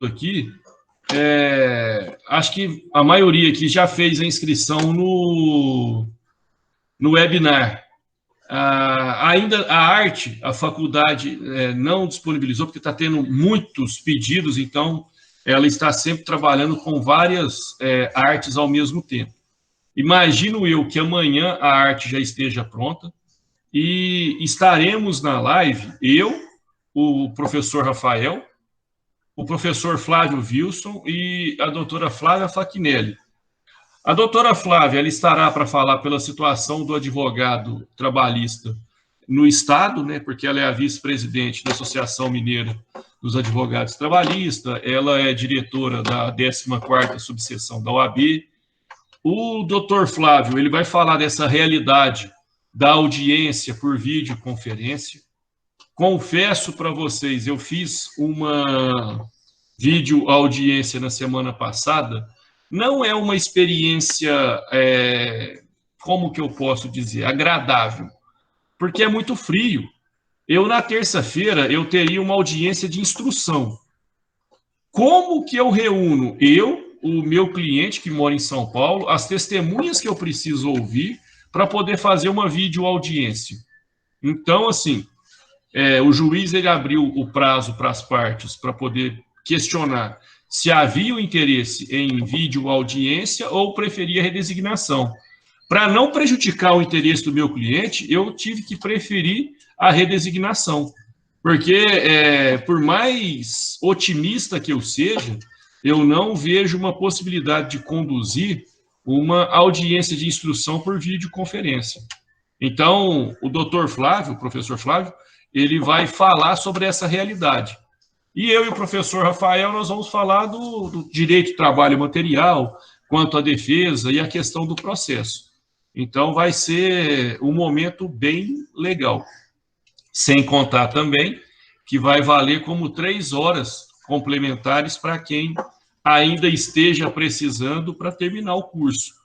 aqui, acho que a maioria aqui já fez a inscrição no webinar. Ainda a arte, a faculdade não disponibilizou, porque está tendo muitos pedidos, então ela está sempre trabalhando com várias artes ao mesmo tempo. Imagino eu que amanhã a arte já esteja pronta e estaremos na live, eu, o professor Rafael, o professor Flávio Wilson e a doutora Flávia Fachinelli. A doutora Flávia ela estará para falar pela situação do advogado trabalhista no Estado, né, porque ela é a vice-presidente da Associação Mineira dos Advogados Trabalhistas, ela é diretora da 14ª subseção da OAB. O doutor Flávio ele vai falar dessa realidade da audiência por videoconferência. Confesso para vocês, eu fiz uma videoaudiência na semana passada. Não é uma experiência, como que eu posso dizer, agradável, porque é muito frio. Eu, na terça-feira, eu teria uma audiência de instrução. Como que eu reúno o meu cliente que mora em São Paulo, as testemunhas que eu preciso ouvir para poder fazer uma videoaudiência? Então, assim, o juiz ele abriu o prazo para as partes para poder questionar se havia o interesse em videoaudiência ou preferia redesignação. Para não prejudicar o interesse do meu cliente, eu tive que preferir a redesignação. Porque, por mais otimista que eu seja, eu não vejo uma possibilidade de conduzir uma audiência de instrução por videoconferência. Então, o doutor Flávio, o professor Flávio, ele vai falar sobre essa realidade. E eu e o professor Rafael, nós vamos falar do direito do trabalho material, quanto à defesa e a questão do processo. Então, vai ser um momento bem legal. Sem contar também que vai valer como 3 horas complementares para quem ainda esteja precisando para terminar o curso.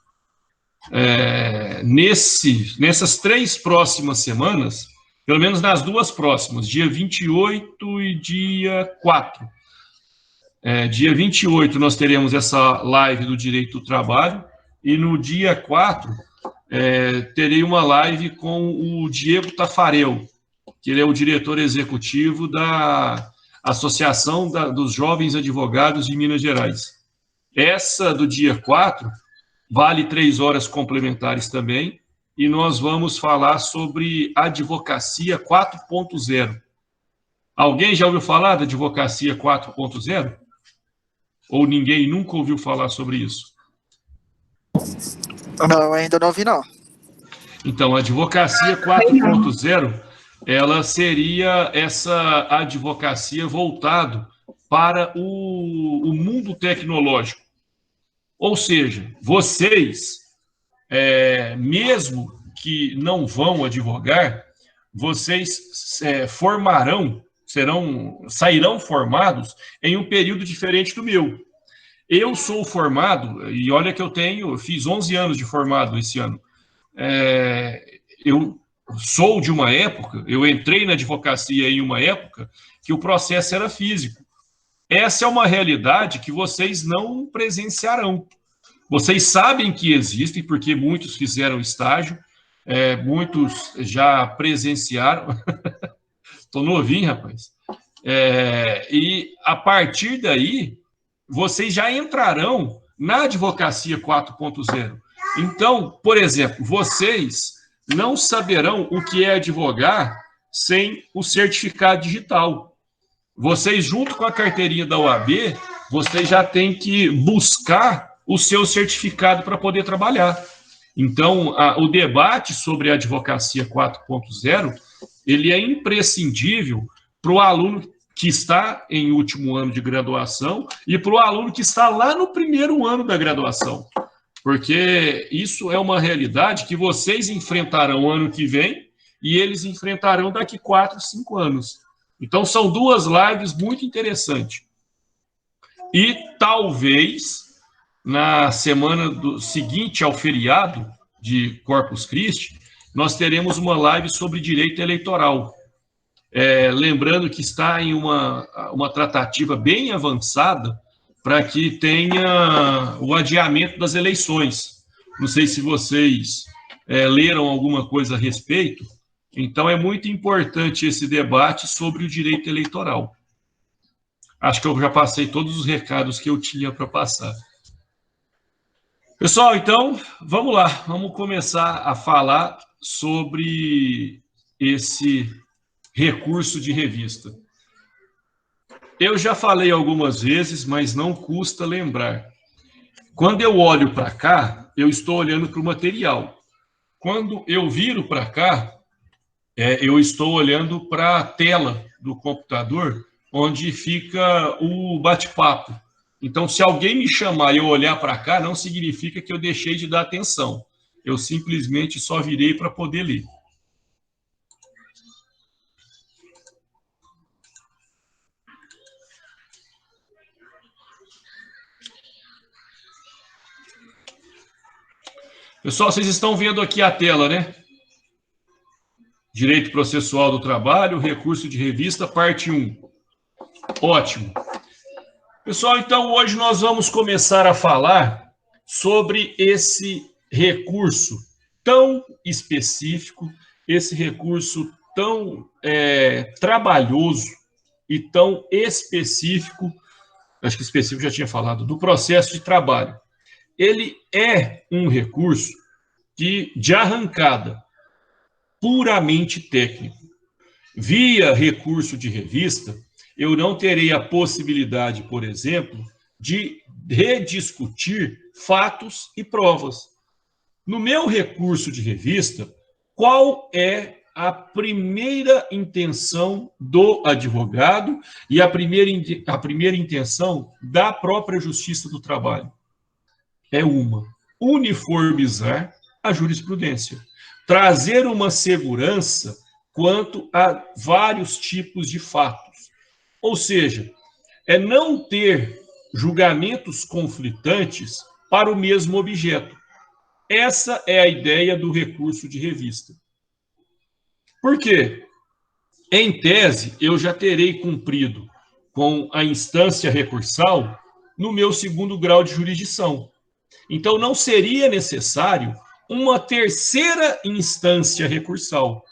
Nessas 3 próximas semanas, pelo menos nas 2 próximas, dia 28 e dia 4. Dia 28 nós teremos essa live do Direito do Trabalho, e no dia 4 terei uma live com o Diego Tafarel, que ele é o diretor executivo da Associação dos Jovens Advogados de Minas Gerais. Essa do dia 4 vale 3 horas complementares também, e nós vamos falar sobre advocacia 4.0. Alguém já ouviu falar da advocacia 4.0? Ou ninguém nunca ouviu falar sobre isso? Não, ainda não ouvi, não. Então, a advocacia 4.0, ela seria essa advocacia voltado para o mundo tecnológico. Ou seja, vocês, mesmo que não vão advogar, vocês sairão formados em um período diferente do meu. Eu sou formado, e olha que eu fiz 11 anos de formado esse ano. Eu sou de uma época, eu entrei na advocacia em uma época que o processo era físico. Essa é uma realidade que vocês não presenciarão. Vocês sabem que existem, porque muitos fizeram estágio, muitos já presenciaram. Estou novinho, rapaz. E a partir daí, vocês já entrarão na advocacia 4.0. Então, por exemplo, vocês não saberão o que é advogar sem o certificado digital. Vocês, junto com a carteirinha da OAB, vocês já têm que buscar o seu certificado para poder trabalhar. Então, o debate sobre a advocacia 4.0, ele é imprescindível para o aluno que está em último ano de graduação e para o aluno que está lá no primeiro ano da graduação. Porque isso é uma realidade que vocês enfrentarão ano que vem e eles enfrentarão daqui 4, 5 anos. Então, são 2 lives muito interessantes. E talvez, na semana seguinte ao feriado de Corpus Christi, nós teremos uma live sobre direito eleitoral. lembrando que está em uma tratativa bem avançada para que tenha o adiamento das eleições. Não sei se vocês leram alguma coisa a respeito. Então, é muito importante esse debate sobre o direito eleitoral. Acho que eu já passei todos os recados que eu tinha para passar. Pessoal, então, vamos lá. Vamos começar a falar sobre esse recurso de revista. Eu já falei algumas vezes, mas não custa lembrar. Quando eu olho para cá, eu estou olhando para o material. Quando eu viro para cá, eu estou olhando para a tela do computador, onde fica o bate-papo. Então, se alguém me chamar e eu olhar para cá, não significa que eu deixei de dar atenção. Eu simplesmente só virei para poder ler. Pessoal, vocês estão vendo aqui a tela, né? Direito processual do trabalho, recurso de revista, parte 1. Ótimo. Pessoal, então hoje nós vamos começar a falar sobre esse recurso tão específico, esse recurso tão trabalhoso e tão específico, acho que específico já tinha falado, do processo de trabalho. Ele é um recurso de arrancada puramente técnico. Via recurso de revista, eu não terei a possibilidade, por exemplo, de rediscutir fatos e provas. No meu recurso de revista, qual é a primeira intenção do advogado e a primeira intenção da própria Justiça do Trabalho? É uniformizar a jurisprudência, trazer uma segurança quanto a vários tipos de fatos. Ou seja, é não ter julgamentos conflitantes para o mesmo objeto. Essa é a ideia do recurso de revista. Por quê? Em tese, eu já terei cumprido com a instância recursal no meu segundo grau de jurisdição. Então, não seria necessário uma terceira instância recursal.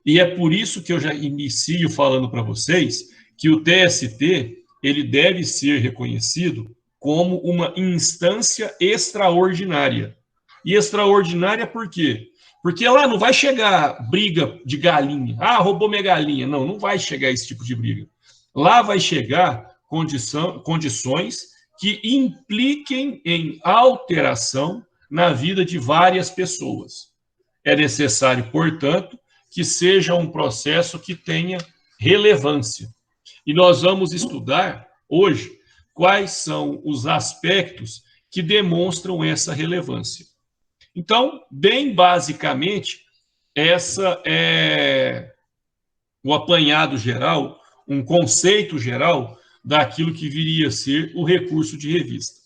E é por isso que eu já inicio falando para vocês que o TST ele deve ser reconhecido como uma instância extraordinária. E extraordinária por quê? Porque lá não vai chegar briga de galinha. Ah, roubou minha galinha. Não, não vai chegar esse tipo de briga. Lá vai chegar condições que impliquem em alteração na vida de várias pessoas. É necessário, portanto, que seja um processo que tenha relevância. E nós vamos estudar hoje quais são os aspectos que demonstram essa relevância. Então, bem basicamente, essa é o apanhado geral, um conceito geral daquilo que viria a ser o recurso de revista.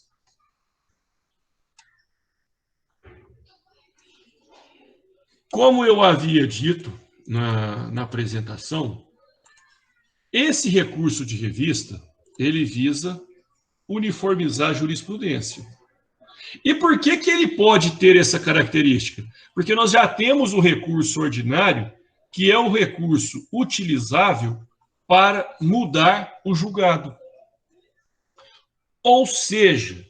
Como eu havia dito na apresentação, esse recurso de revista, ele visa uniformizar a jurisprudência. E por que ele pode ter essa característica? Porque nós já temos o recurso ordinário, que é o recurso utilizável para mudar o julgado. Ou seja,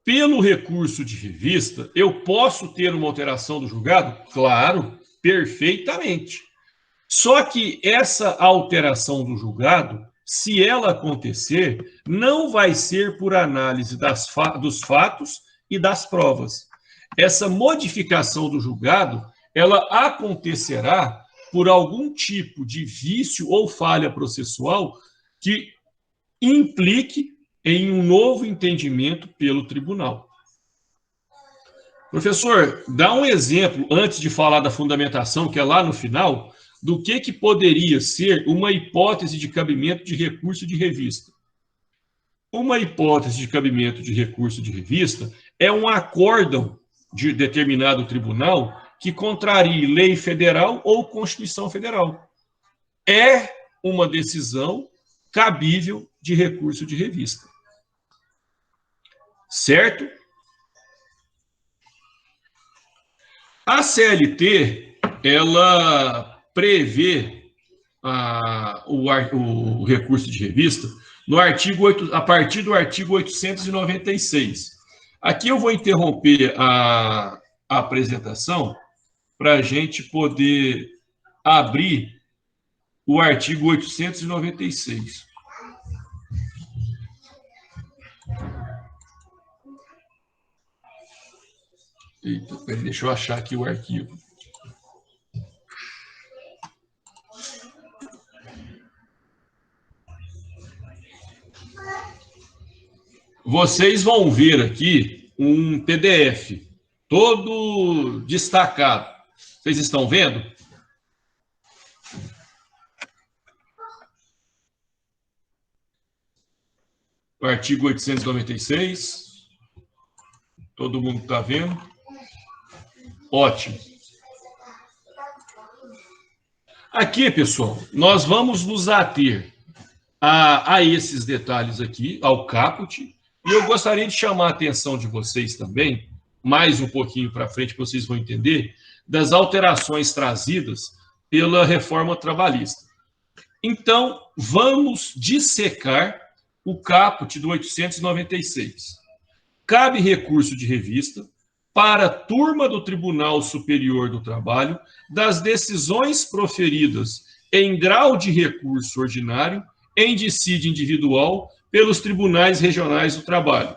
pelo recurso de revista, eu posso ter uma alteração do julgado? Claro, perfeitamente. Só que essa alteração do julgado, se ela acontecer, não vai ser por análise dos fatos e das provas. Essa modificação do julgado, ela acontecerá por algum tipo de vício ou falha processual que implique em um novo entendimento pelo tribunal. Professor, dá um exemplo, antes de falar da fundamentação, que é lá no final, do que poderia ser uma hipótese de cabimento de recurso de revista. Uma hipótese de cabimento de recurso de revista é um acórdão de determinado tribunal que contrarie lei federal ou Constituição Federal. é uma decisão cabível de recurso de revista. Certo? A CLT, ela prevê o recurso de revista no artigo 8, a partir do artigo 896. Aqui eu vou interromper a apresentação para a gente poder abrir o artigo 896. Eita, peraí, deixa eu achar aqui o arquivo. Vocês vão ver aqui um PDF todo destacado. Vocês estão vendo? O artigo 896. Todo mundo está vendo? Ótimo. Aqui, pessoal, nós vamos nos ater a esses detalhes aqui, ao caput, e eu gostaria de chamar a atenção de vocês também, mais um pouquinho para frente, para vocês vão entender, das alterações trazidas pela reforma trabalhista. Então, vamos dissecar o caput do 896. Cabe recurso de revista para a turma do Tribunal Superior do Trabalho das decisões proferidas em grau de recurso ordinário em dissídio individual pelos tribunais regionais do trabalho.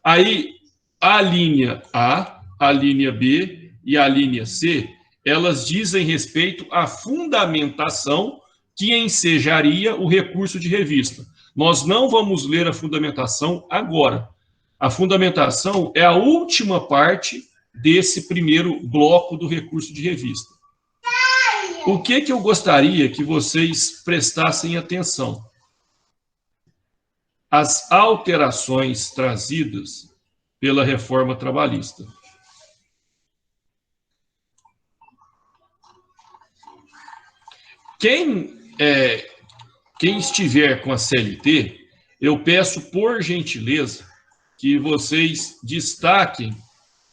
Aí, a linha A, a linha B e a linha C, elas dizem respeito à fundamentação que ensejaria o recurso de revista. Nós não vamos ler a fundamentação agora. A fundamentação é a última parte desse primeiro bloco do recurso de revista. O que eu gostaria que vocês prestassem atenção? As alterações trazidas pela reforma trabalhista. Quem estiver com a CLT, eu peço, por gentileza, que vocês destaquem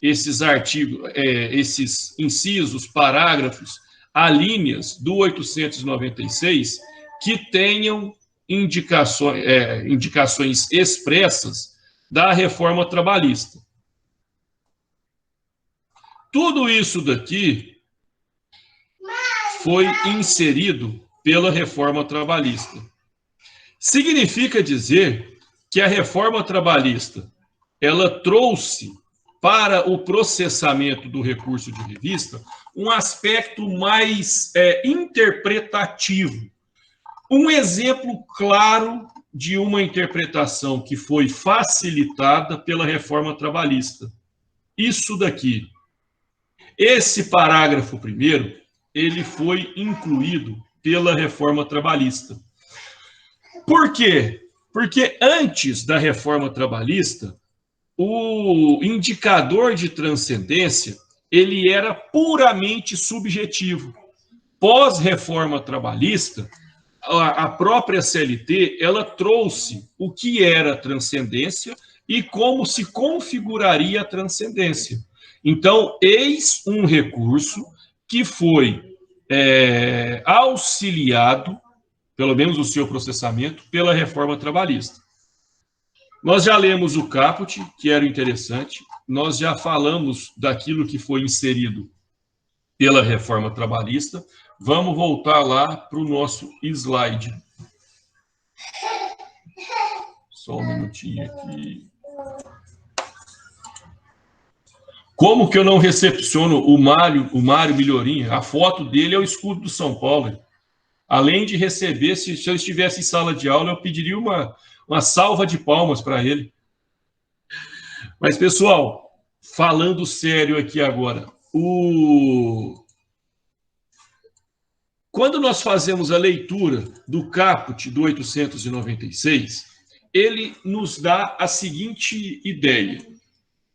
esses artigos, esses incisos, parágrafos, alíneas do 896 que tenham indicações expressas da reforma trabalhista. Tudo isso daqui foi inserido pela reforma trabalhista. Significa dizer que a reforma trabalhista ela trouxe para o processamento do recurso de revista um aspecto mais interpretativo. Um exemplo claro de uma interpretação que foi facilitada pela reforma trabalhista. Isso daqui. Esse parágrafo primeiro, ele foi incluído pela reforma trabalhista. Por quê? Porque antes da reforma trabalhista, o indicador de transcendência, ele era puramente subjetivo. Pós-reforma trabalhista, a própria CLT, ela trouxe o que era transcendência e como se configuraria a transcendência. Então, eis um recurso que foi auxiliado, pelo menos o seu processamento, pela reforma trabalhista. Nós já lemos o caput, que era interessante, nós já falamos daquilo que foi inserido pela reforma trabalhista. Vamos voltar lá para o nosso slide. Só um minutinho aqui. Como que eu não recepciono o Mário Milhorinha? A foto dele é o escudo do São Paulo. Além de receber, se eu estivesse em sala de aula, eu pediria uma salva de palmas para ele. Mas, pessoal, falando sério aqui agora, quando nós fazemos a leitura do caput do 896, ele nos dá a seguinte ideia.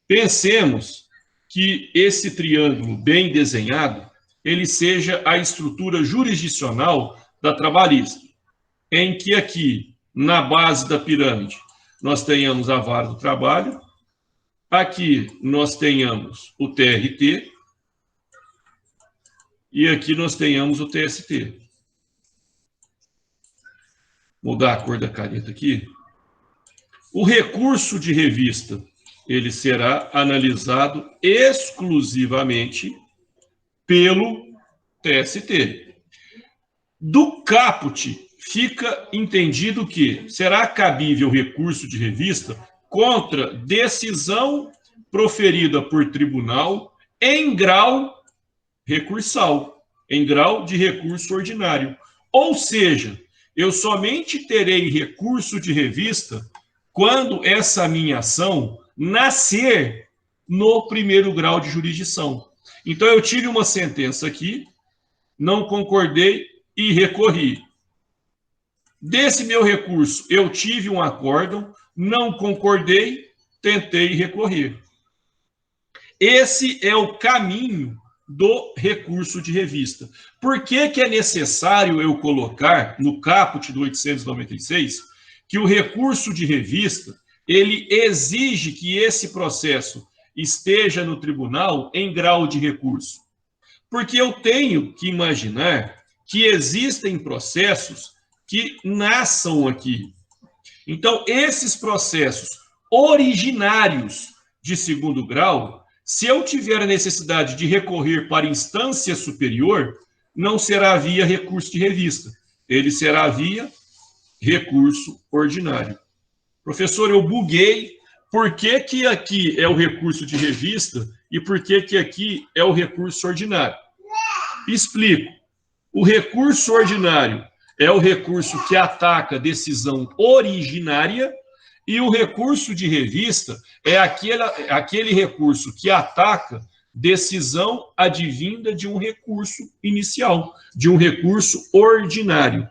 Pensemos que esse triângulo bem desenhado, ele seja a estrutura jurisdicional da trabalhista, em que aqui, na base da pirâmide, nós tenhamos a vara do trabalho, aqui nós tenhamos o TRT, e aqui nós tenhamos o TST. Vou mudar a cor da caneta aqui. O recurso de revista, ele será analisado exclusivamente pelo TST. Do caput, fica entendido que será cabível recurso de revista contra decisão proferida por tribunal em grau recursal, em grau de recurso ordinário. Ou seja, eu somente terei recurso de revista quando essa minha ação nascer no primeiro grau de jurisdição. Então, eu tive uma sentença aqui, não concordei e recorri. Desse meu recurso, eu tive um acórdão, não concordei, tentei recorrer. Esse é o caminho do recurso de revista. Por que que é necessário eu colocar no caput do 896 que o recurso de revista, ele exige que esse processo esteja no tribunal em grau de recurso? Porque eu tenho que imaginar que existem processos que nasçam aqui. Então, esses processos originários de segundo grau, se eu tiver a necessidade de recorrer para instância superior, não será via recurso de revista, ele será via recurso ordinário. Professor, eu buguei, por que que aqui é o recurso de revista e por que que aqui é o recurso ordinário? Explico. O recurso ordinário é o recurso que ataca a decisão originária e o recurso de revista é aquele recurso que ataca decisão advinda de um recurso inicial, de um recurso ordinário.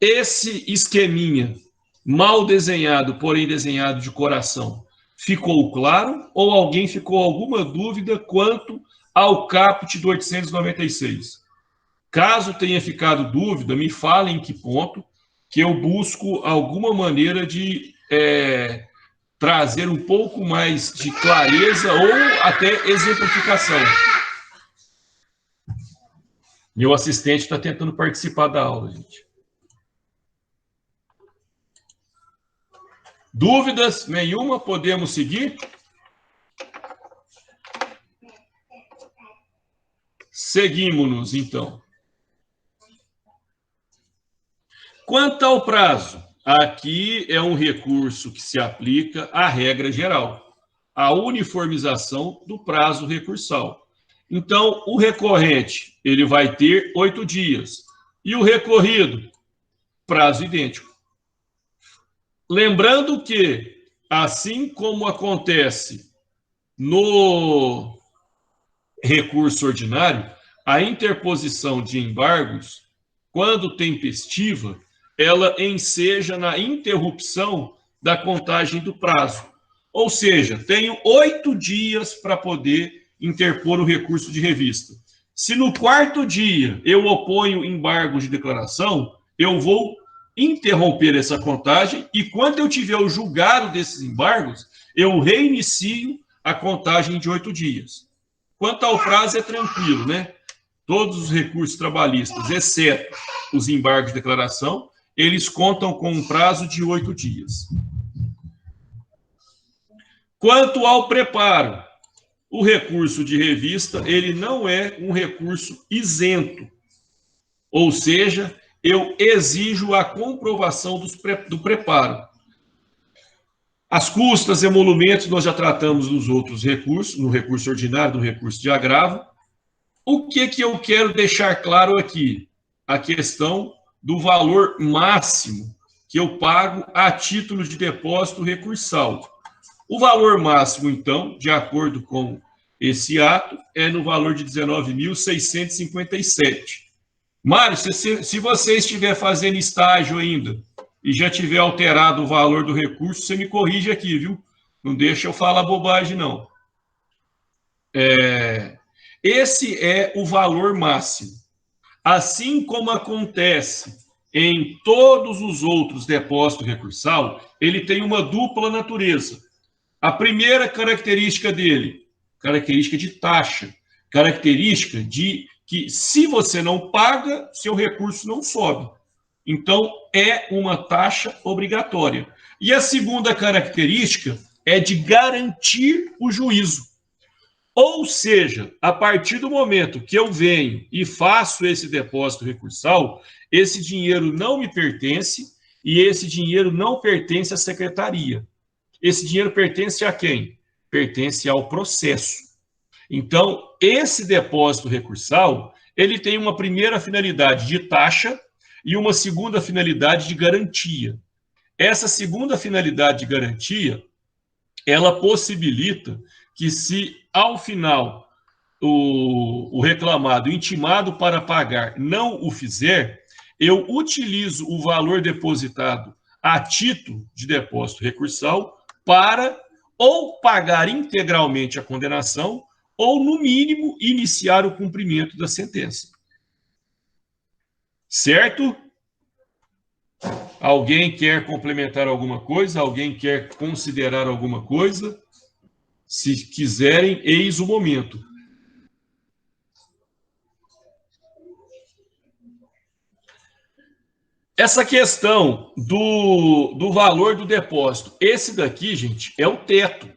Esse esqueminha mal desenhado, porém desenhado de coração, ficou claro ou alguém ficou alguma dúvida quanto ao caput do 896? Caso tenha ficado dúvida, me fale em que ponto, que eu busco alguma maneira de trazer um pouco mais de clareza ou até exemplificação. Meu assistente está tentando participar da aula, gente. Dúvidas nenhuma? Podemos seguir? Seguimos-nos, então. Quanto ao prazo, aqui é um recurso que se aplica à regra geral, a uniformização do prazo recursal. Então, o recorrente, ele vai ter 8 dias. E o recorrido, prazo idêntico. Lembrando que, assim como acontece no recurso ordinário, a interposição de embargos, quando tempestiva, ela enseja na interrupção da contagem do prazo. Ou seja, tenho 8 dias para poder interpor o recurso de revista. Se no 4º dia eu oponho embargos de declaração, eu vou interromper essa contagem e quando eu tiver o julgado desses embargos, eu reinicio a contagem de 8 dias. Quanto ao prazo, é tranquilo, né? Todos os recursos trabalhistas, exceto os embargos de declaração, eles contam com um prazo de 8 dias. Quanto ao preparo, o recurso de revista, ele não é um recurso isento. Ou seja, eu exijo a comprovação do preparo. As custas, emolumentos, nós já tratamos nos outros recursos, no recurso ordinário, no recurso de agravo. O que eu quero deixar claro aqui? A questão do valor máximo que eu pago a título de depósito recursal. O valor máximo, então, de acordo com esse ato, é no valor de R$ 19.657. Mário, se você estiver fazendo estágio ainda e já tiver alterado o valor do recurso, você me corrige aqui, viu? Não deixa eu falar bobagem, não. Esse é o valor máximo. Assim como acontece em todos os outros depósitos recursal, ele tem uma dupla natureza. A primeira característica dele, característica de taxa, característica de que se você não paga, seu recurso não sobe. Então, é uma taxa obrigatória. E a segunda característica é de garantir o juízo. Ou seja, a partir do momento que eu venho e faço esse depósito recursal, esse dinheiro não me pertence e esse dinheiro não pertence à secretaria. Esse dinheiro pertence a quem? Pertence ao processo. Então, esse depósito recursal, ele tem uma primeira finalidade de taxa e uma segunda finalidade de garantia. Essa segunda finalidade de garantia, ela possibilita que se, ao final, o reclamado intimado para pagar não o fizer, eu utilizo o valor depositado a título de depósito recursal para ou pagar integralmente a condenação ou, no mínimo, iniciar o cumprimento da sentença. Certo? Alguém quer complementar alguma coisa? Alguém quer considerar alguma coisa? Se quiserem, eis o momento. Essa questão do valor do depósito, esse daqui, gente, é o teto.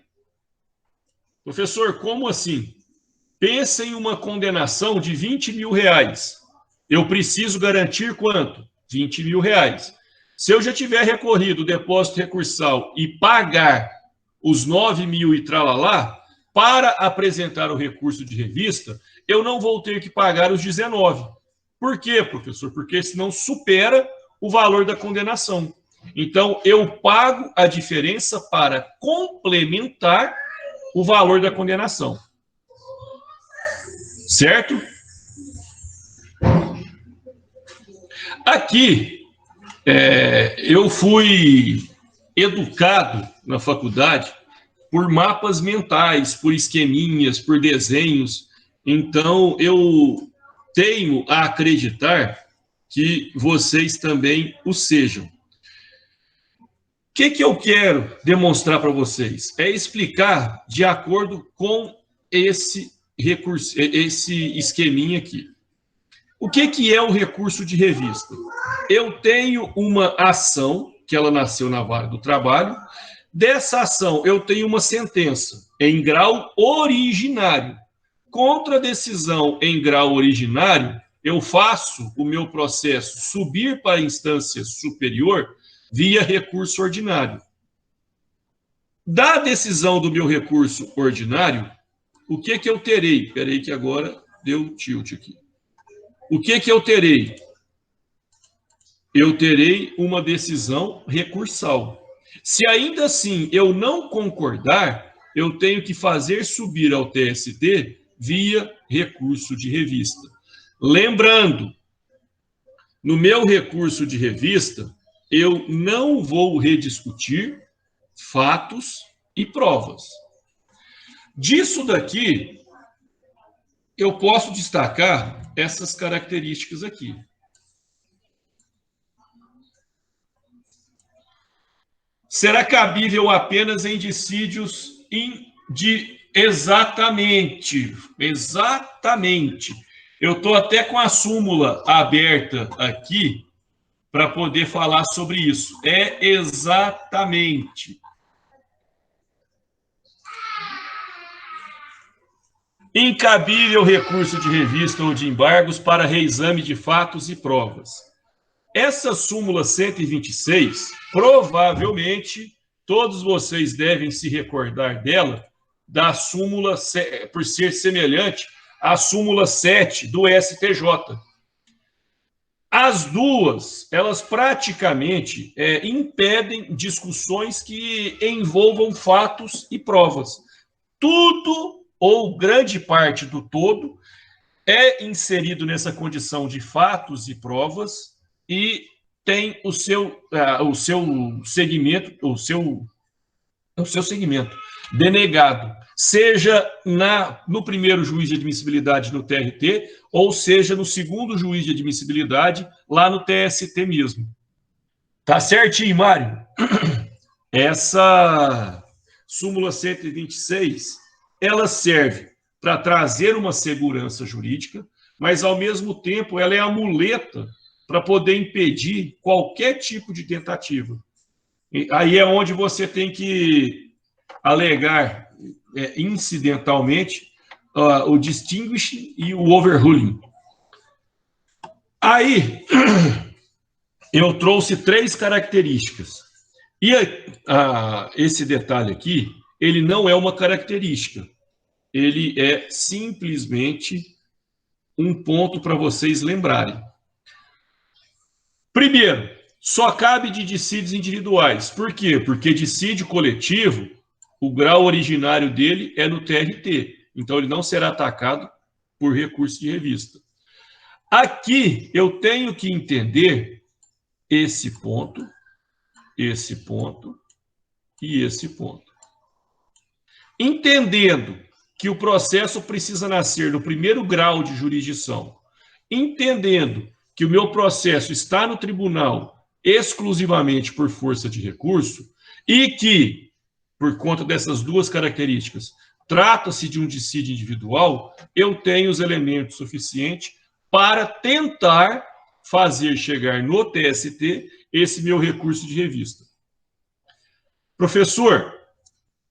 Professor, como assim? Pensa em uma condenação de 20 mil reais. Eu preciso garantir quanto? 20 mil reais. Se eu já tiver recorrido o depósito recursal e pagar os 9 mil e tralalá, para apresentar o recurso de revista, eu não vou ter que pagar os 19. Por quê, professor? Porque senão supera o valor da condenação. Então, eu pago a diferença para complementar o valor da condenação. Certo? Aqui, eu fui educado na faculdade por mapas mentais, por esqueminhas, por desenhos. Então, eu tenho a acreditar que vocês também o sejam. O que eu quero demonstrar para vocês? É explicar de acordo com esse recurso, esse esqueminha aqui. O que é o recurso de revista? Eu tenho uma ação, que ela nasceu na vara do trabalho. Dessa ação, eu tenho uma sentença em grau originário. Contra a decisão em grau originário, eu faço o meu processo subir para a instância superior via recurso ordinário. Da decisão do meu recurso ordinário, o que eu terei? Espera aí que agora deu tilt aqui. O que eu terei? Eu terei uma decisão recursal. Se ainda assim eu não concordar, eu tenho que fazer subir ao TST via recurso de revista. Lembrando, no meu recurso de revista, eu não vou rediscutir fatos e provas. Disso daqui, eu posso destacar essas características aqui. Será cabível apenas em dissídios exatamente. Eu estou até com a súmula aberta aqui para poder falar sobre isso. É exatamente. Incabível recurso de revista ou de embargos para reexame de fatos e provas. Essa súmula 126, provavelmente, todos vocês devem se recordar dela, da súmula, por ser semelhante à súmula 7 do STJ. As duas, elas praticamente impedem discussões que envolvam fatos e provas. Tudo, ou grande parte do todo, é inserido nessa condição de fatos e provas e tem o seu segmento, segmento. denegado, seja no primeiro juiz de admissibilidade no TRT, ou seja no segundo juiz de admissibilidade lá no TST mesmo. Tá certinho, Mário? Essa súmula 126, ela serve para trazer uma segurança jurídica, mas, ao mesmo tempo, ela é a muleta para poder impedir qualquer tipo de tentativa. E aí é onde você tem que alegar incidentalmente o distinguishing e o overruling. Aí, eu trouxe 3 características. E esse detalhe aqui, ele não é uma característica. Ele é simplesmente um ponto para vocês lembrarem. Primeiro, só cabe de dissídios individuais. Por quê? Porque dissídio coletivo, o grau originário dele é no TRT. Então, ele não será atacado por recurso de revista. Aqui, eu tenho que entender esse ponto e esse ponto. Entendendo que o processo precisa nascer no primeiro grau de jurisdição, entendendo que o meu processo está no tribunal exclusivamente por força de recurso e que, por conta dessas 2 características, trata-se de um dissídio individual, eu tenho os elementos suficientes para tentar fazer chegar no TST esse meu recurso de revista. Professor,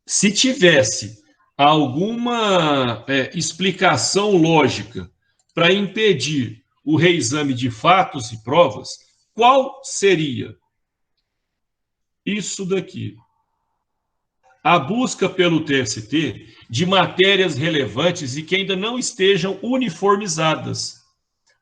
se tivesse alguma explicação lógica para impedir o reexame de fatos e provas, qual seria? Isso daqui. A busca pelo TST de matérias relevantes e que ainda não estejam uniformizadas.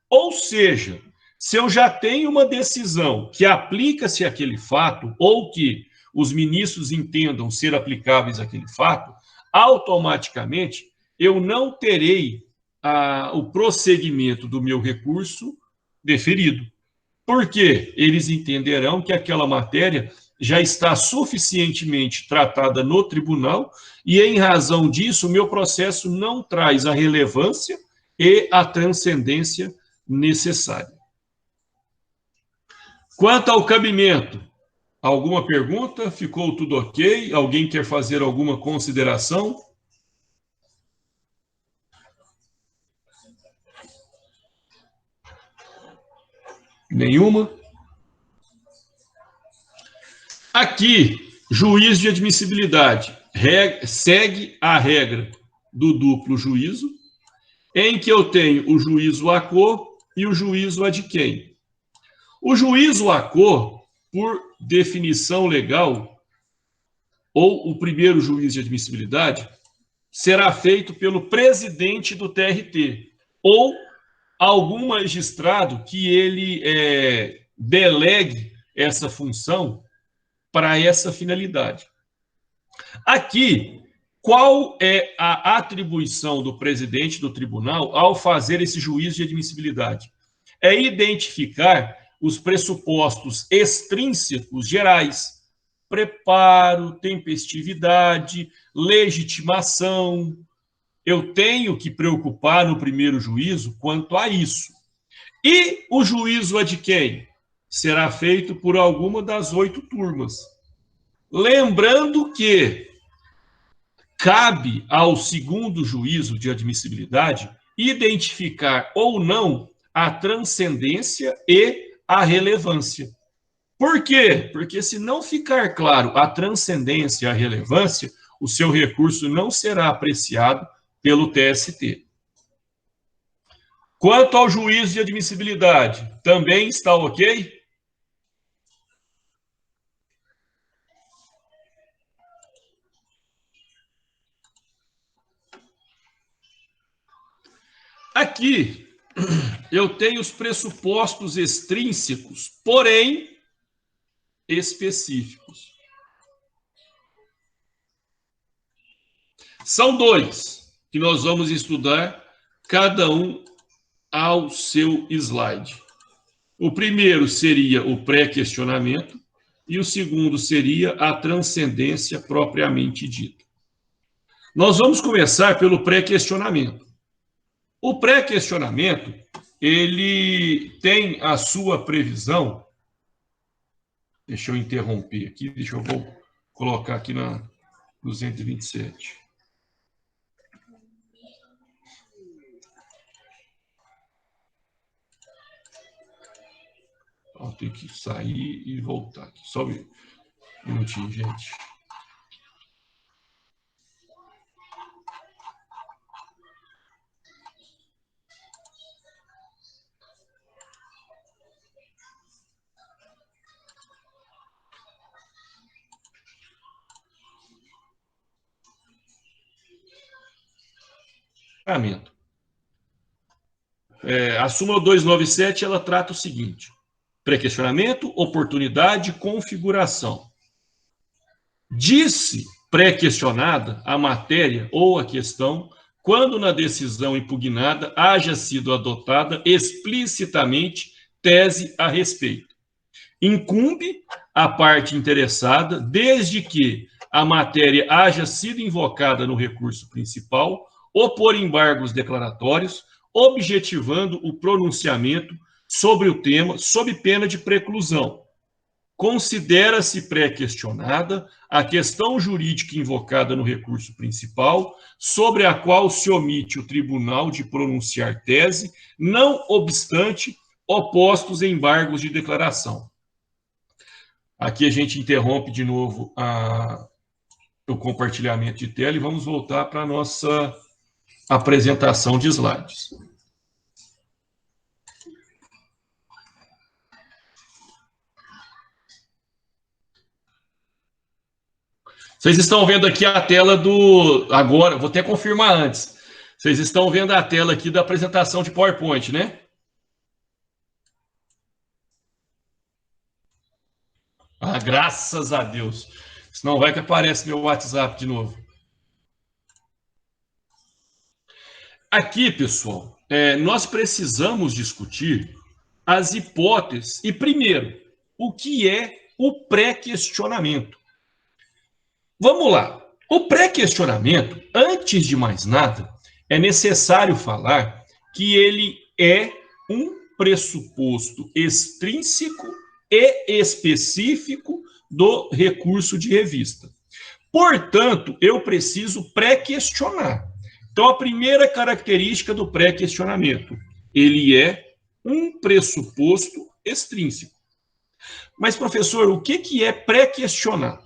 Ou seja, se eu já tenho uma decisão que aplica-se àquele fato ou que os ministros entendam ser aplicáveis àquele fato, automaticamente eu não terei o prosseguimento do meu recurso deferido. Por quê? Eles entenderão que aquela matéria já está suficientemente tratada no tribunal e, em razão disso, o meu processo não traz a relevância e a transcendência necessária. Quanto ao cabimento, alguma pergunta? Ficou tudo ok? Alguém quer fazer alguma consideração? Nenhuma? Aqui, juiz de admissibilidade segue a regra do duplo juízo, em que eu tenho o juízo a cor e o juízo ad quem. O juízo a cor, por definição legal, ou o primeiro juiz de admissibilidade, será feito pelo presidente do TRT, ou algum magistrado que ele delegue essa função para essa finalidade. Aqui, qual é a atribuição do presidente do tribunal ao fazer esse juízo de admissibilidade? É identificar os pressupostos extrínsecos gerais: preparo, tempestividade, legitimação. Eu tenho que preocupar no primeiro juízo quanto a isso. E o juízo ad quem? Será feito por alguma das 8 turmas. Lembrando que cabe ao segundo juízo de admissibilidade identificar ou não a transcendência e a relevância. Por quê? Porque se não ficar claro a transcendência e a relevância, o seu recurso não será apreciado pelo TST. Quanto ao juízo de admissibilidade, também está ok? Aqui, eu tenho os pressupostos extrínsecos, porém específicos. São 2 que nós vamos estudar, cada um ao seu slide. O primeiro seria o pré-questionamento e o segundo seria a transcendência propriamente dita. Nós vamos começar pelo pré-questionamento. O pré-questionamento, ele tem a sua previsão. Deixa eu interromper aqui, vou colocar aqui na 227. Então, tem que sair e voltar aqui. Só um minutinho, gente. A súmula 297 ela trata o seguinte: pré-questionamento, oportunidade, configuração. Disse pré-questionada a matéria ou a questão quando na decisão impugnada haja sido adotada explicitamente tese a respeito. Incumbe a parte interessada, desde que a matéria haja sido invocada no recurso principal, opor embargos declaratórios, objetivando o pronunciamento sobre o tema, sob pena de preclusão. Considera-se pré-questionada a questão jurídica invocada no recurso principal, sobre a qual se omite o tribunal de pronunciar tese, não obstante opostos embargos de declaração. Aqui a gente interrompe de novo o compartilhamento de tela e vamos voltar para a nossa apresentação de slides. Vocês estão vendo aqui a tela do... Agora, vou até confirmar antes. Vocês estão vendo a tela aqui da apresentação de PowerPoint, né? Graças a Deus. Senão vai que aparece meu WhatsApp de novo. Aqui, pessoal, nós precisamos discutir as hipóteses. E, primeiro, o que é o pré-questionamento? Vamos lá. O pré-questionamento, antes de mais nada, é necessário falar que ele é um pressuposto extrínseco e específico do recurso de revista. Portanto, eu preciso pré-questionar. Então, a primeira característica do pré-questionamento, ele é um pressuposto extrínseco. Mas, professor, o que é pré-questionar?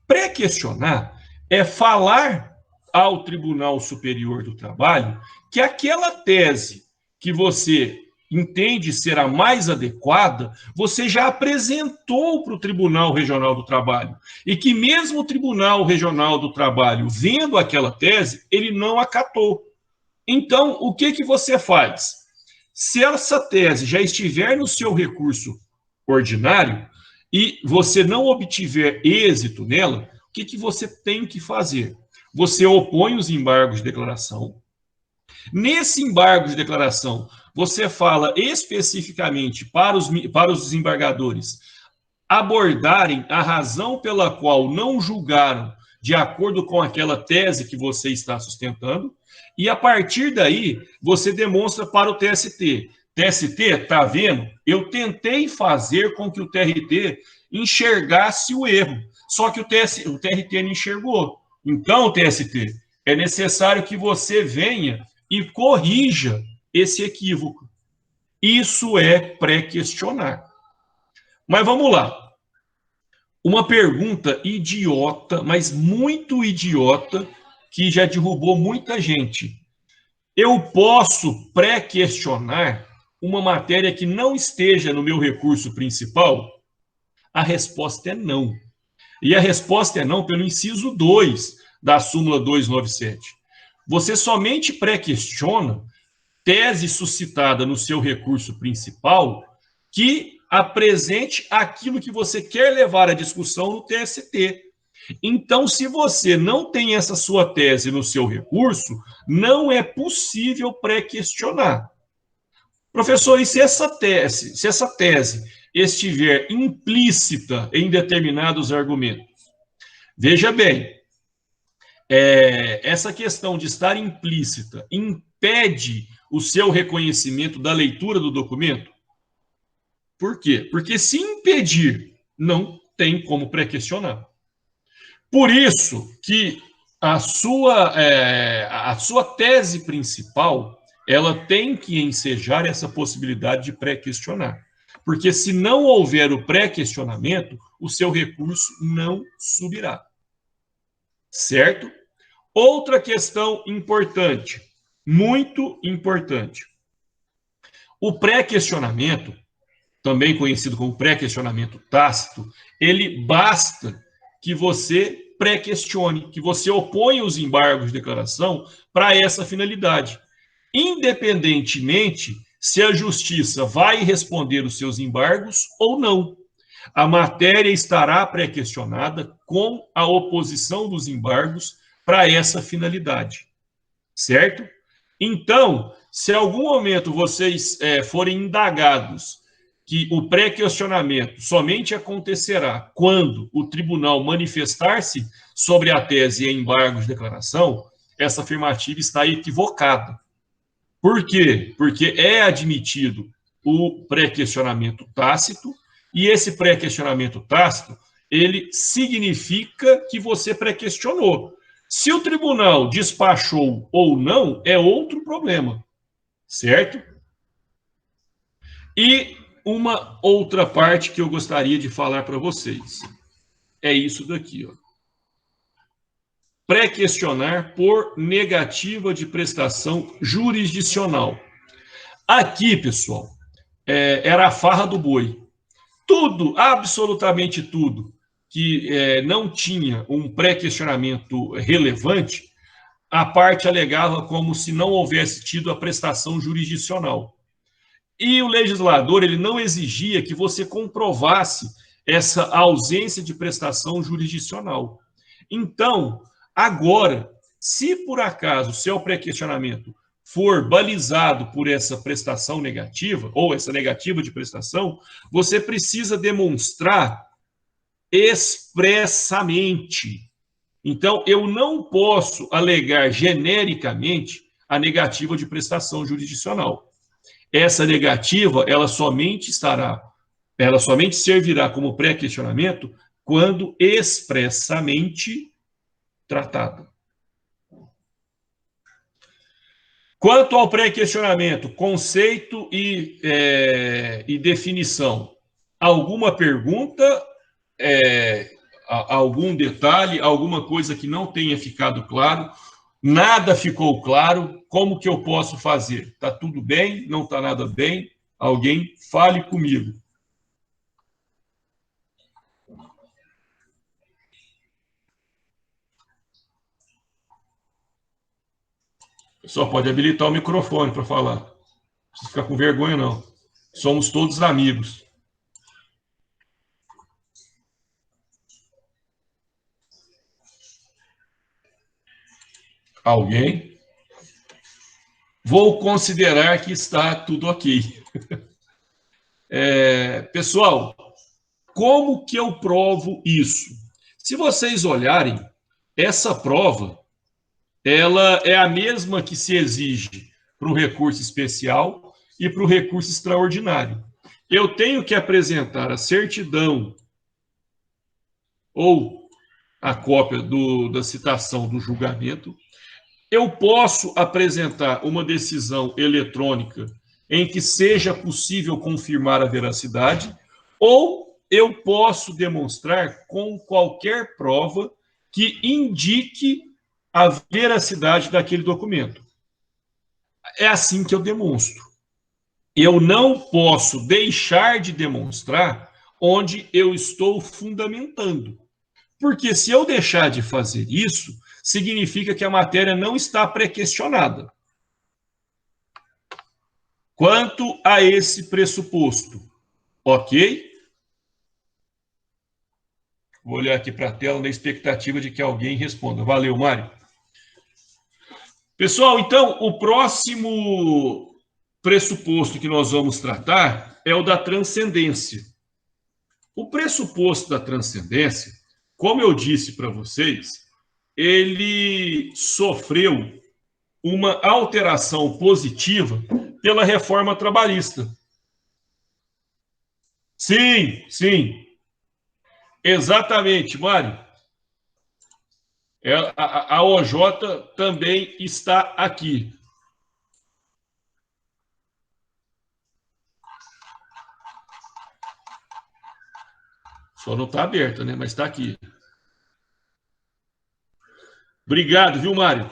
Pré-questionar é falar ao Tribunal Superior do Trabalho que aquela tese que você entende ser a mais adequada, você já apresentou para o Tribunal Regional do Trabalho. E que mesmo o Tribunal Regional do Trabalho, vendo aquela tese, ele não acatou. Então, o que você faz? Se essa tese já estiver no seu recurso ordinário e você não obtiver êxito nela, o que você tem que fazer? Você opõe os embargos de declaração. Nesse embargo de declaração, você fala especificamente para os desembargadores abordarem a razão pela qual não julgaram de acordo com aquela tese que você está sustentando, e a partir daí você demonstra para o TST. TST, está vendo? Eu tentei fazer com que o TRT enxergasse o erro, só que o TRT não enxergou. Então, TST, é necessário que você venha e corrija esse equívoco. Isso é pré-questionar. Mas vamos lá. Uma pergunta idiota, mas muito idiota, que já derrubou muita gente. Eu posso pré-questionar uma matéria que não esteja no meu recurso principal? A resposta é não. E a resposta é não pelo inciso 2 da súmula 297. Você somente pré-questiona tese suscitada no seu recurso principal que apresente aquilo que você quer levar à discussão no TST. Então, se você não tem essa sua tese no seu recurso, não é possível pré-questionar. Professor, e se essa tese estiver implícita em determinados argumentos? Veja bem, essa questão de estar implícita impede o seu reconhecimento da leitura do documento? Por quê? Porque se impedir, não tem como pré-questionar. Por isso que a sua tese principal, ela tem que ensejar essa possibilidade de pré-questionar. Porque se não houver o pré-questionamento, o seu recurso não subirá. Certo? Outra questão importante, muito importante. O pré-questionamento, também conhecido como pré-questionamento tácito, ele basta que você pré-questione, que você oponha os embargos de declaração para essa finalidade. Independentemente se a justiça vai responder os seus embargos ou não. A matéria estará pré-questionada com a oposição dos embargos para essa finalidade. Certo? Então, se em algum momento vocês forem indagados que o pré-questionamento somente acontecerá quando o tribunal manifestar-se sobre a tese em embargos de declaração, essa afirmativa está equivocada. Por quê? Porque é admitido o pré-questionamento tácito, e esse pré-questionamento tácito, ele significa que você pré-questionou. Se o tribunal despachou ou não, é outro problema, certo? E uma outra parte que eu gostaria de falar para vocês é isso daqui, ó. Pré-questionar por negativa de prestação jurisdicional. Aqui, pessoal, era a farra do boi. Tudo, absolutamente tudo, que não tinha um pré-questionamento relevante, a parte alegava como se não houvesse tido a prestação jurisdicional. E o legislador ele não exigia que você comprovasse essa ausência de prestação jurisdicional. Então, agora, se por acaso o seu pré-questionamento for balizado por essa prestação negativa, ou essa negativa de prestação, você precisa demonstrar expressamente. Então, eu não posso alegar genericamente a negativa de prestação jurisdicional. Essa negativa, ela somente servirá como pré-questionamento quando expressamente tratada. Quanto ao pré-questionamento, conceito e definição, alguma pergunta, algum detalhe, alguma coisa que não tenha ficado claro? Nada ficou claro, como que eu posso fazer? Está tudo bem? Não está nada bem? Alguém fale comigo. Só pode habilitar o microfone para falar. Não precisa ficar com vergonha, não. Somos todos amigos. Alguém? Vou considerar que está tudo ok. Pessoal, como que eu provo isso? Se vocês olharem, essa prova, ela é a mesma que se exige para o recurso especial e para o recurso extraordinário. Eu tenho que apresentar a certidão ou a cópia da citação do julgamento. Eu posso apresentar uma decisão eletrônica em que seja possível confirmar a veracidade, ou eu posso demonstrar com qualquer prova que indique a veracidade daquele documento. É assim que eu demonstro. Eu não posso deixar de demonstrar onde eu estou fundamentando. Porque se eu deixar de fazer isso, significa que a matéria não está pré-questionada. Quanto a esse pressuposto, ok? Vou olhar aqui para a tela na expectativa de que alguém responda. Valeu, Mário. Pessoal, então, o próximo pressuposto que nós vamos tratar é o da transcendência. O pressuposto da transcendência, como eu disse para vocês, ele sofreu uma alteração positiva pela reforma trabalhista. Sim, sim. Exatamente, Mário. A OJ também está aqui. Só não está aberta, né? Mas está aqui. Obrigado, viu, Mário?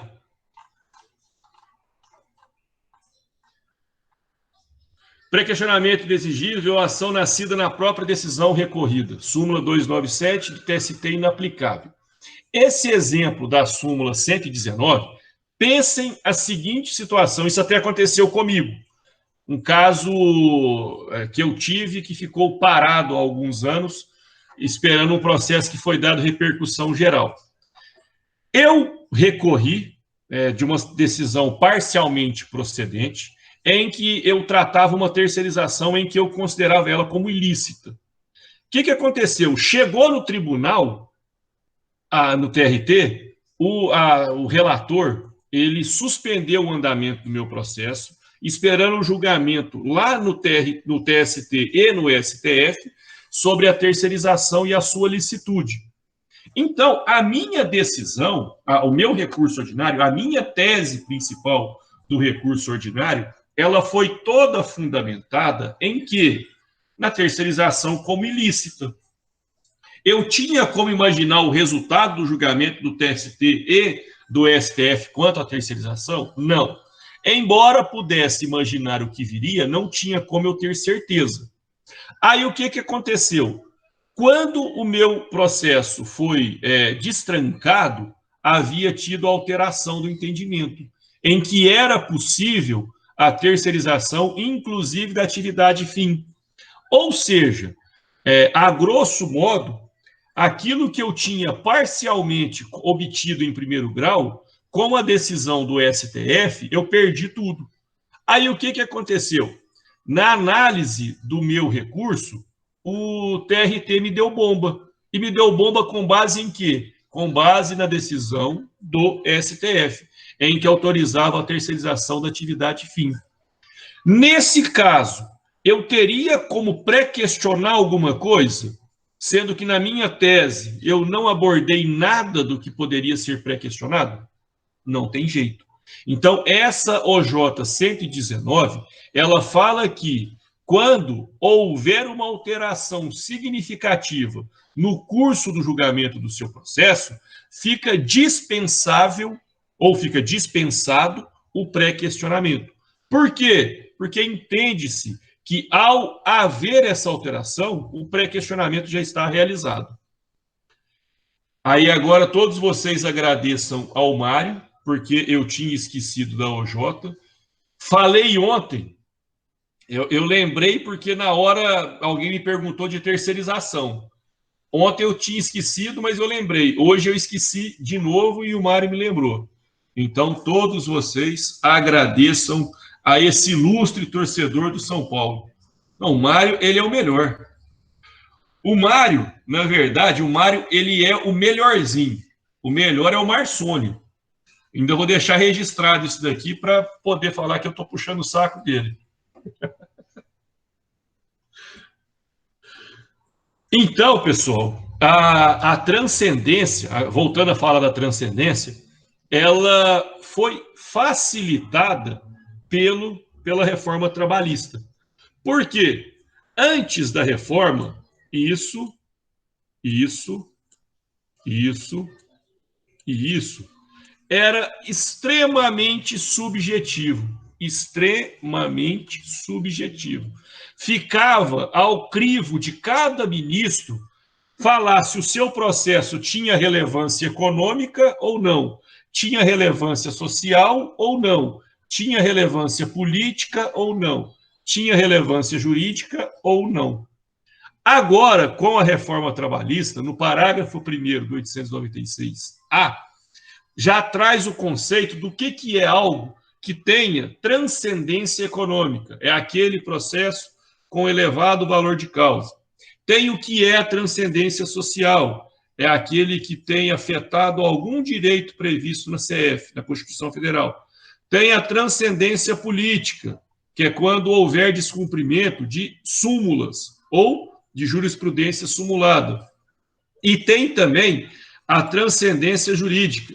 Pré-questionamento inexigível, ação nascida na própria decisão recorrida. Súmula 297 de TST inaplicável. Esse exemplo da súmula 119, pensem a seguinte situação, isso até aconteceu comigo. Um caso que eu tive que ficou parado há alguns anos, esperando um processo que foi dado repercussão geral. Eu recorri de uma decisão parcialmente procedente, em que eu tratava uma terceirização em que eu considerava ela como ilícita. O que aconteceu? Chegou no tribunal, no TRT, o relator, ele suspendeu o andamento do meu processo, esperando o julgamento lá no TST e no STF sobre a terceirização e a sua licitude. Então, a minha decisão, o meu recurso ordinário, a minha tese principal do recurso ordinário, ela foi toda fundamentada em que? Na terceirização como ilícita. Eu tinha como imaginar o resultado do julgamento do TST e do STF quanto à terceirização? Não. Embora pudesse imaginar o que viria, não tinha como eu ter certeza. Aí o que aconteceu? Quando o meu processo foi destrancado, havia tido alteração do entendimento, em que era possível a terceirização, inclusive da atividade fim. Ou seja, a grosso modo, aquilo que eu tinha parcialmente obtido em primeiro grau, com a decisão do STF, eu perdi tudo. Aí o que aconteceu? Na análise do meu recurso, o TRT me deu bomba. E me deu bomba com base em quê? Com base na decisão do STF, em que autorizava a terceirização da atividade fim. Nesse caso, eu teria como pré-questionar alguma coisa, sendo que na minha tese eu não abordei nada do que poderia ser pré-questionado? Não tem jeito. Então, essa OJ 119, ela fala que quando houver uma alteração significativa no curso do julgamento do seu processo, fica dispensável ou fica dispensado o pré-questionamento. Por quê? Porque entende-se que, ao haver essa alteração, o pré-questionamento já está realizado. Aí agora todos vocês agradeçam ao Mário, porque eu tinha esquecido da OJ. Falei ontem, eu lembrei porque na hora alguém me perguntou de terceirização. Ontem eu tinha esquecido, mas eu lembrei. Hoje eu esqueci de novo e o Mário me lembrou. Então todos vocês agradeçam a esse ilustre torcedor do São Paulo. Não, o Mário, ele é o melhor. O Mário, na verdade, o Mário, ele é o melhorzinho. O melhor é o Marçônio. Ainda vou deixar registrado isso daqui para poder falar que eu estou puxando o saco dele. Então, pessoal, a transcendência, voltando a falar da transcendência, ela foi facilitada pela reforma trabalhista. Por quê? Antes da reforma, isso era extremamente subjetivo. Extremamente subjetivo. Ficava ao crivo de cada ministro falar se o seu processo tinha relevância econômica ou não, tinha relevância social ou não, tinha relevância política ou não, tinha relevância jurídica ou não. Agora, com a reforma trabalhista, no parágrafo 1º do 896-A, já traz o conceito do que é algo que tenha transcendência econômica. É aquele processo com elevado valor de causa. Tem o que é a transcendência social. é aquele que tem afetado algum direito previsto na CF, na Constituição Federal. Tem a transcendência política, que é quando houver descumprimento de súmulas ou de jurisprudência sumulada. E tem também a transcendência jurídica,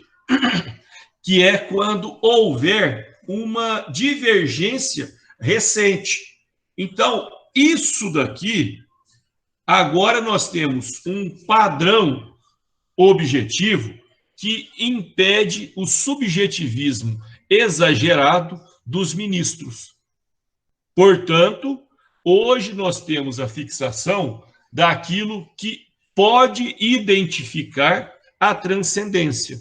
que é quando houver uma divergência recente. Então, isso daqui, agora nós temos um padrão objetivo que impede o subjetivismo exagerado dos ministros. Portanto, hoje nós temos a fixação daquilo que pode identificar a transcendência.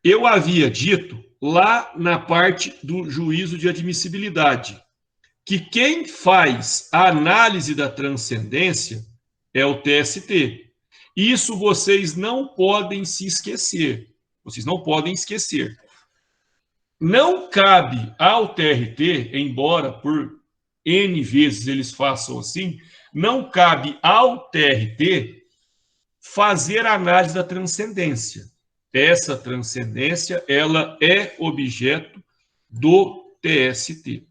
Eu havia dito lá na parte do juízo de admissibilidade que quem faz a análise da transcendência é o TST. Isso vocês não podem se esquecer. Vocês não podem esquecer. Não cabe ao TRT, embora por N vezes eles façam assim, não cabe ao TRT fazer a análise da transcendência. Essa transcendência, ela é objeto do TST.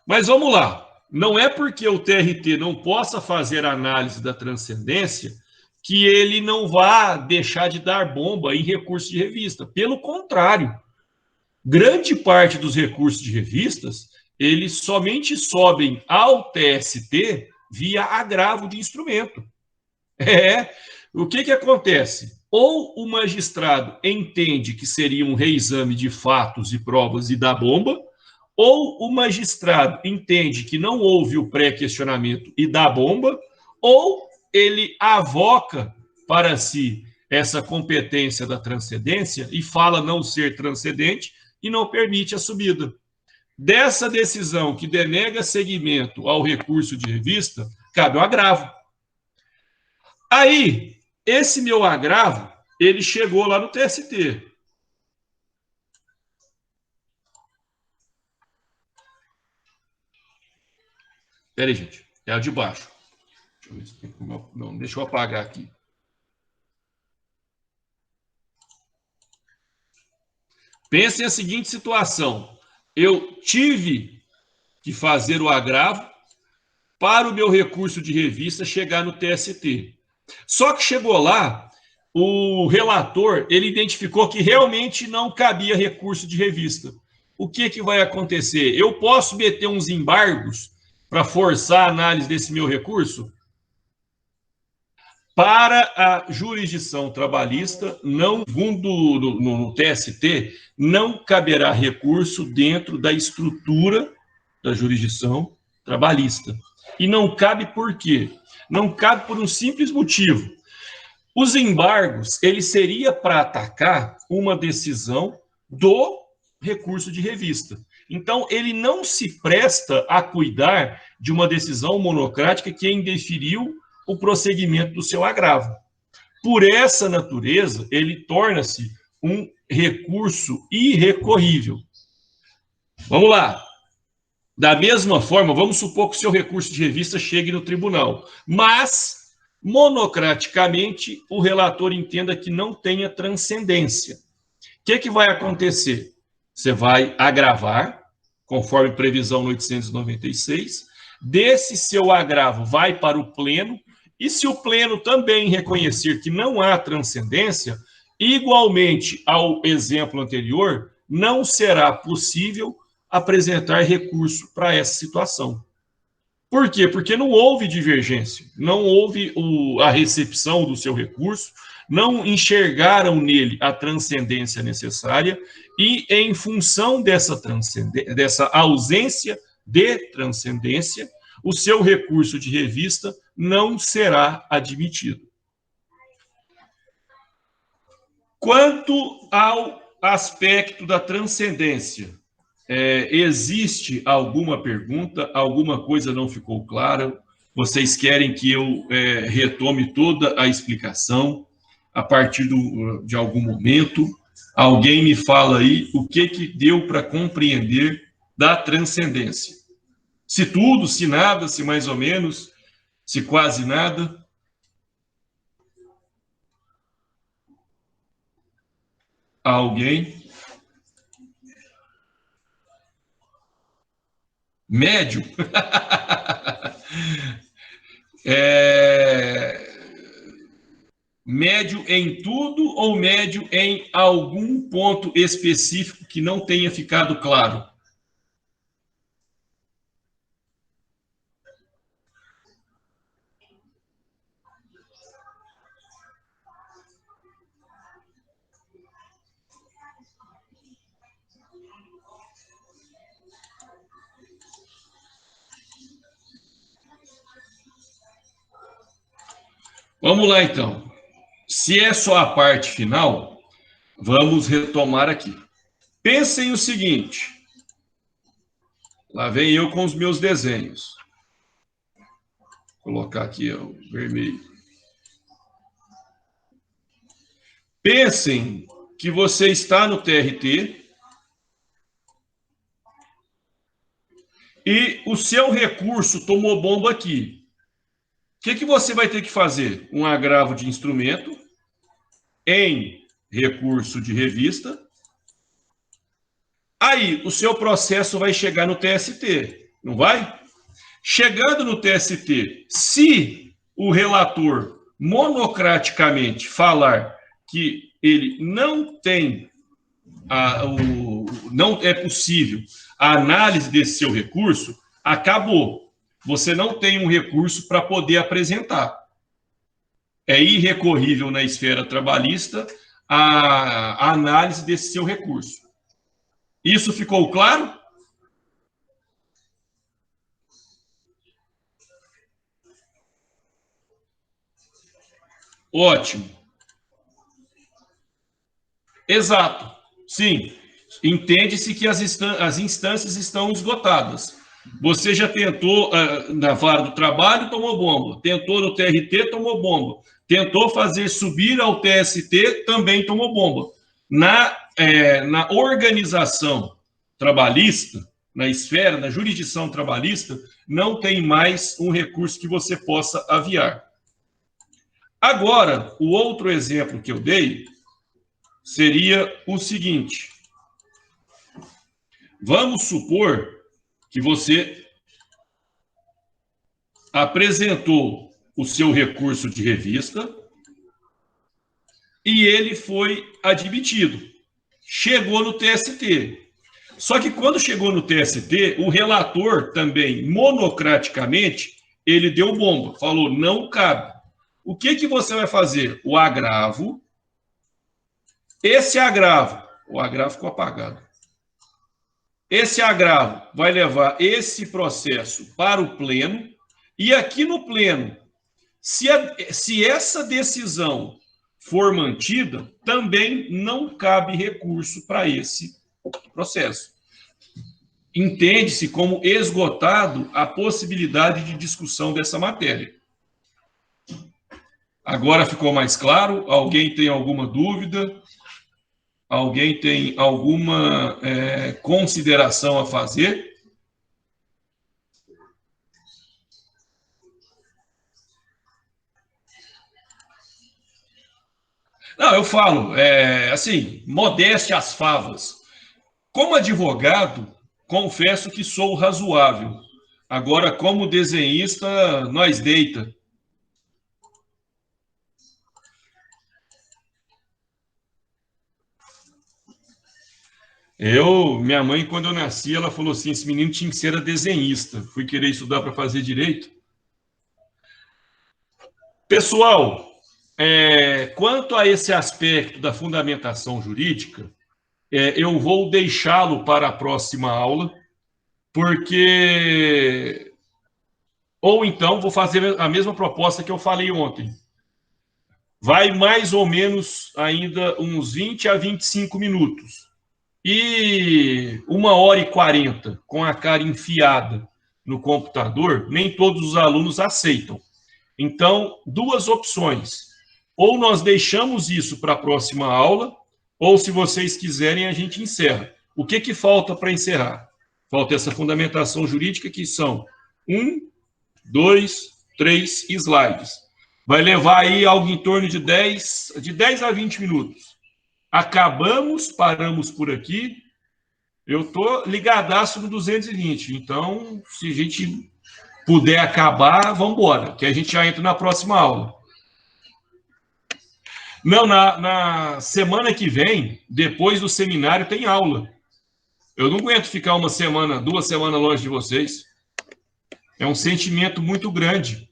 Mas vamos lá. Não é porque o TRT não possa fazer a análise da transcendência que ele não vá deixar de dar bomba em recurso de revista. Pelo contrário, grande parte dos recursos de revistas, eles somente sobem ao TST via agravo de instrumento. O que acontece? Ou o magistrado entende que seria um reexame de fatos e provas e dá bomba, ou o magistrado entende que não houve o pré-questionamento e dá bomba, ou ele avoca para si essa competência da transcendência e fala não ser transcendente e não permite a subida. Dessa decisão que denega seguimento ao recurso de revista, cabe o agravo. Aí, esse meu agravo, ele chegou lá no TST. Espera aí, gente. É a de baixo. Deixa eu ver se tem como... Não, deixa eu apagar aqui. Pensem a seguinte situação. Eu tive que fazer o agravo para o meu recurso de revista chegar no TST. Só que chegou lá, o relator, ele identificou que realmente não cabia recurso de revista. O que vai acontecer? Eu posso meter uns embargos para forçar a análise desse meu recurso? Para a jurisdição trabalhista, não, segundo no TST, não caberá recurso dentro da estrutura da jurisdição trabalhista. E não cabe por quê? Não cabe por um simples motivo. Os embargos, ele seria para atacar uma decisão do recurso de revista. Então, ele não se presta a cuidar de uma decisão monocrática que indeferiu o prosseguimento do seu agravo. Por essa natureza, ele torna-se um recurso irrecorrível. Vamos lá. Da mesma forma, vamos supor que o seu recurso de revista chegue no tribunal, mas, monocraticamente, o relator entenda que não tenha transcendência. O que vai acontecer? Você vai agravar, conforme previsão no 896, desse seu agravo vai para o pleno, e se o pleno também reconhecer que não há transcendência, igualmente ao exemplo anterior, não será possível apresentar recurso para essa situação. Por quê? Porque não houve divergência, não houve a recepção do seu recurso, não enxergaram nele a transcendência necessária e, em função dessa ausência de transcendência, o seu recurso de revista não será admitido. Quanto ao aspecto da transcendência, existe alguma pergunta? Alguma coisa não ficou clara? Vocês querem que eu retome toda a explicação a partir de algum momento? Alguém me fala aí o que deu para compreender da transcendência. Se tudo, se nada, se mais ou menos, se quase nada. Alguém? Médio? Médio em tudo ou médio em algum ponto específico que não tenha ficado claro? Vamos lá, então. Se é só a parte final, vamos retomar aqui. Pensem o seguinte. Lá vem eu com os meus desenhos. Vou colocar aqui o vermelho. Pensem que você está no TRT e o seu recurso tomou bomba aqui. O que você vai ter que fazer? Um agravo de instrumento em recurso de revista. Aí, o seu processo vai chegar no TST, não vai? Chegando no TST, se o relator monocraticamente falar que ele não tem, não é possível a análise desse seu recurso, acabou. Você não tem um recurso para poder apresentar. É irrecorrível na esfera trabalhista a análise desse seu recurso. Isso ficou claro? Ótimo. Exato. Sim. Entende-se que as instâncias estão esgotadas. Você já tentou na vara do trabalho, tomou bomba. Tentou no TRT, tomou bomba. Tentou fazer subir ao TST, também tomou bomba. Na organização trabalhista, na esfera, na jurisdição trabalhista, não tem mais um recurso que você possa aviar. Agora, o outro exemplo que eu dei seria o seguinte. Vamos supor que você apresentou o seu recurso de revista e ele foi admitido. Chegou no TST. Só que quando chegou no TST, o relator também, monocraticamente, ele deu bomba, falou, não cabe. O que você vai fazer? O agravo. Esse agravo, o agravo ficou apagado. Esse agravo vai levar esse processo para o pleno, e aqui no pleno, se essa decisão for mantida, também não cabe recurso para esse processo. Entende-se como esgotado a possibilidade de discussão dessa matéria. Agora ficou mais claro? Alguém tem alguma dúvida? Alguém tem alguma consideração a fazer? Não, eu falo, assim, modéstia às favas. Como advogado, confesso que sou razoável. Agora, como desenhista, nós deita. Minha mãe, quando eu nasci, ela falou assim, esse menino tinha que ser desenhista. Fui querer estudar para fazer direito. Pessoal, quanto a esse aspecto da fundamentação jurídica, eu vou deixá-lo para a próxima aula, porque... Ou então, vou fazer a mesma proposta que eu falei ontem. Vai mais ou menos ainda uns 20 a 25 minutos. E 1h40 com a cara enfiada no computador, nem todos os alunos aceitam. Então, duas opções. Ou nós deixamos isso para a próxima aula, ou, se vocês quiserem, a gente encerra. O que falta para encerrar? Falta essa fundamentação jurídica, que são 1, 2, 3 slides. Vai levar aí algo em torno de 10 a 20 minutos. Acabamos, paramos por aqui. Eu estou ligadaço no 220. Então, se a gente puder acabar, vamos embora, que a gente já entra na próxima aula. Não, na semana que vem, depois do seminário, tem aula. Eu não aguento ficar uma semana, 2 semanas longe de vocês. É um sentimento muito grande.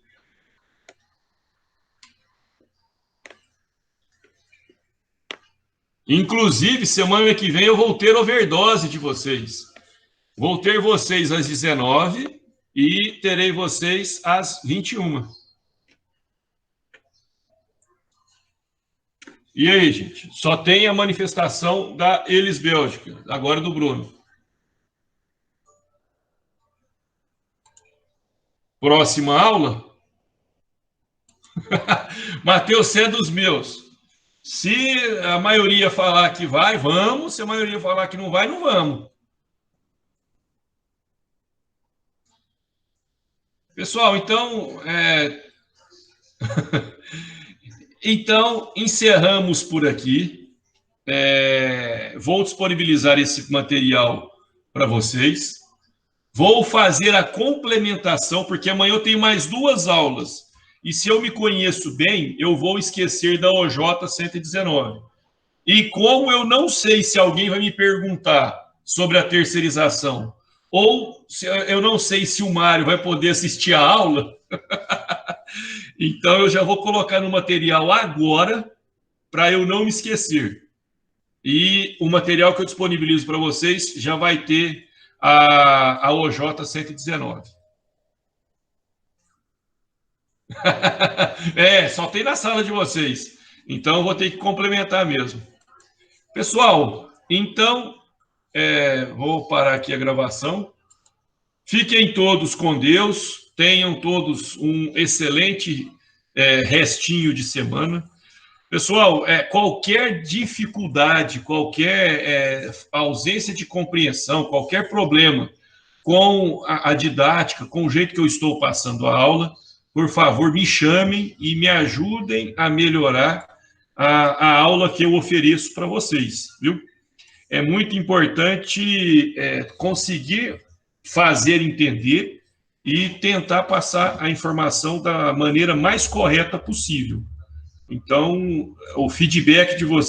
Inclusive, semana que vem eu vou ter overdose de vocês. Vou ter vocês às 19 e terei vocês às 21. E aí, gente? Só tem a manifestação da Elis Bélgica, agora do Bruno. Próxima aula? Mateus, você é dos meus. Se a maioria falar que vai, vamos. Se a maioria falar que não vai, não vamos. Pessoal, então, então encerramos por aqui. Vou disponibilizar esse material para vocês. Vou fazer a complementação, porque amanhã eu tenho mais 2 aulas. E se eu me conheço bem, eu vou esquecer da OJ 119. E como eu não sei se alguém vai me perguntar sobre a terceirização, ou se eu não sei se o Mário vai poder assistir a aula, então eu já vou colocar no material agora, para eu não me esquecer. E o material que eu disponibilizo para vocês já vai ter a OJ 119. Só tem na sala de vocês. Então eu vou ter que complementar mesmo. Pessoal, então, vou parar aqui a gravação. Fiquem todos com Deus, tenham todos um excelente restinho de semana. Pessoal, qualquer dificuldade, qualquer ausência de compreensão, qualquer problema com a didática, com o jeito que eu estou passando a aula, por favor, me chamem e me ajudem a melhorar a aula que eu ofereço para vocês, viu? É muito importante conseguir fazer entender e tentar passar a informação da maneira mais correta possível. Então, o feedback de vocês